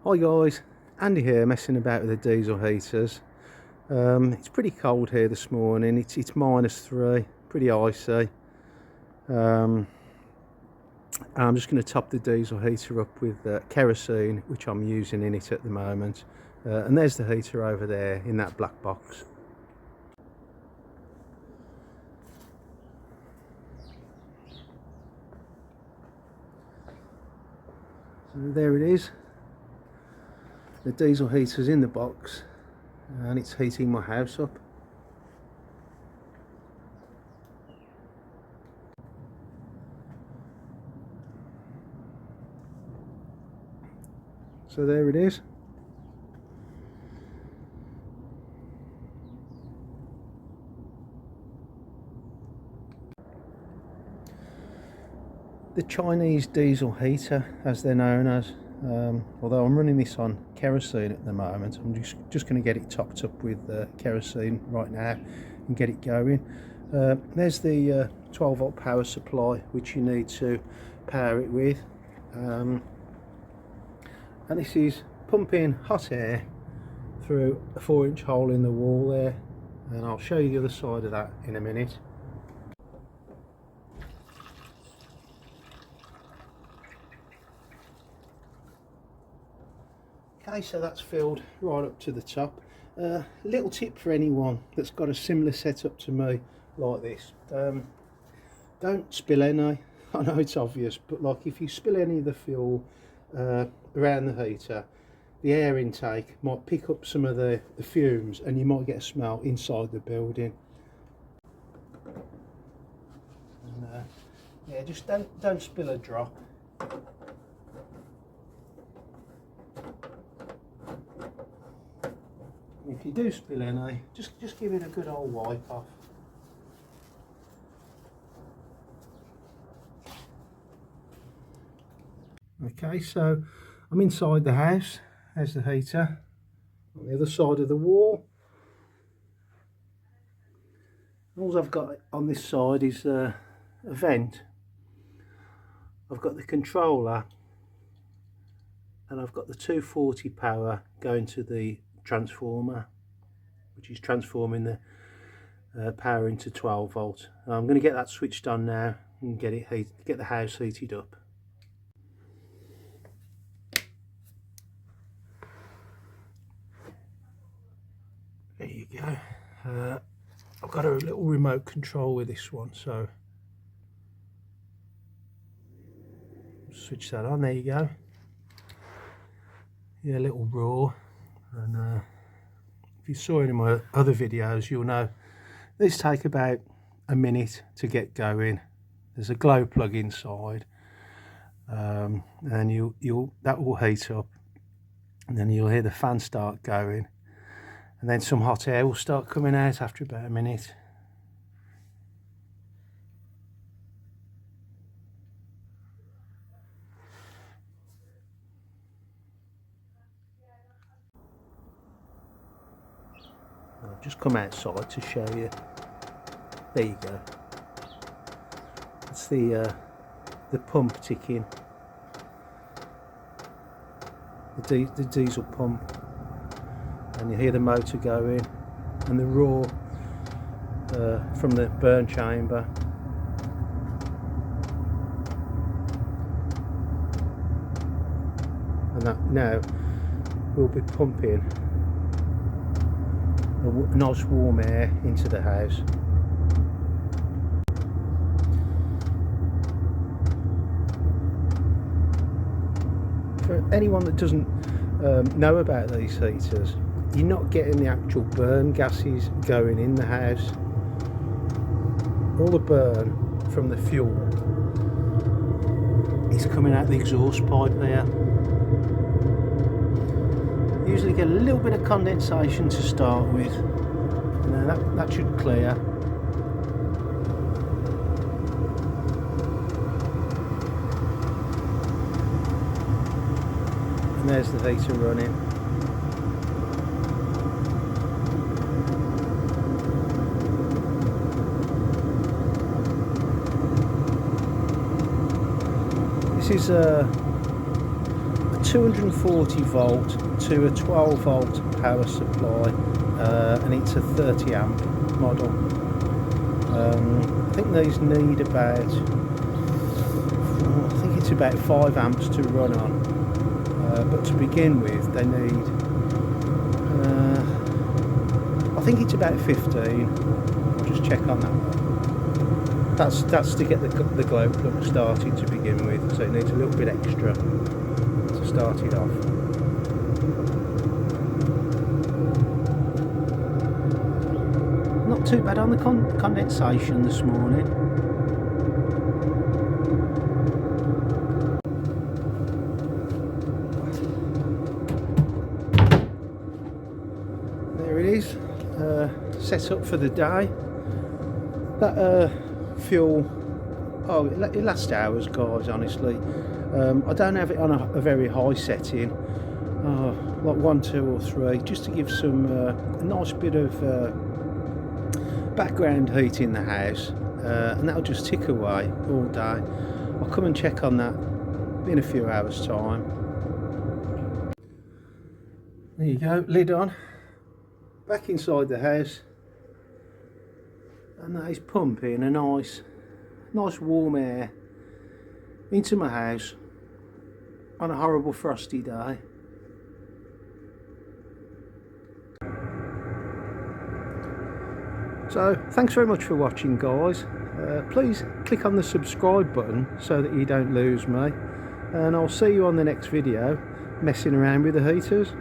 Hi guys, Andy here messing about with the diesel heaters. It's pretty cold here this morning. It's -3, pretty icy. I'm just going to top the diesel heater up with kerosene, which I'm using in it at the moment. And there's the heater over there in that black box. So there it is. The diesel heater's in the box and it's heating my house up. So there it is. The Chinese diesel heater, as they're known as. Although I'm running this on kerosene at the moment, I'm just going to get it topped up with kerosene right now and get it going. There's the 12-volt power supply which you need to power it with, and this is pumping hot air through a 4-inch hole in the wall there, and I'll show you the other side of that in a minute. Okay, so that's filled right up to the top. Little tip for anyone that's got a similar setup to me like this: don't spill any. I know it's obvious, but like if you spill any of the fuel around the heater, the air intake might pick up some of the fumes, and you might get a smell inside the building. And, yeah, just don't spill a drop. If you do spill any, just give it a good old wipe off. Okay, so I'm inside the house. There's the heater on the other side of the wall. All I've got on this side is a vent. I've got the controller and I've got the 240 power going to the transformer, which is transforming the power into 12 volt. I'm going to get that switched on now and get the house heated up. There you go. I've got a little remote control with this one, so switch that on. There you go. Yeah, a little raw. And if you saw any of my other videos, you'll know these take about a minute to get going. There's a glow plug inside, and that will heat up, and then you'll hear the fan start going, and then some hot air will start coming out after about a minute. I'll just come outside to show you. There you go. That's the pump ticking. The diesel pump, and you hear the motor going, and the roar from the burn chamber. And that now will be pumping a nice warm air into the house. For anyone that doesn't know about these heaters, you're not getting the actual burn gases going in the house. All the burn from the fuel is coming out the exhaust pipe there. Usually get a little bit of condensation to start with, and then that should clear. And there's the heater running. This is a 240 volt to a 12 volt power supply, and it's a 30 amp model. I think these need about, I think it's about 5 amps to run on, but to begin with they need, I think it's about 15. I'll just check on that. That's to get the glow plug started to begin with, so it needs a little bit extra to start it off. Not too bad on the condensation this morning. There it is, set up for the day. That fuel, oh, it lasts hours, guys, honestly. I don't have it on a very high setting, like 1, 2 or 3, just to give some a nice bit of background heat in the house, and that'll just tick away all day. I'll come and check on that in a few hours time. There you go, lid on, back inside the house, and that is pumping a nice warm air into my house on a horrible frosty day. So thanks very much for watching, guys. Please click on the subscribe button so that you don't lose me, and I'll see you on the next video messing around with the heaters.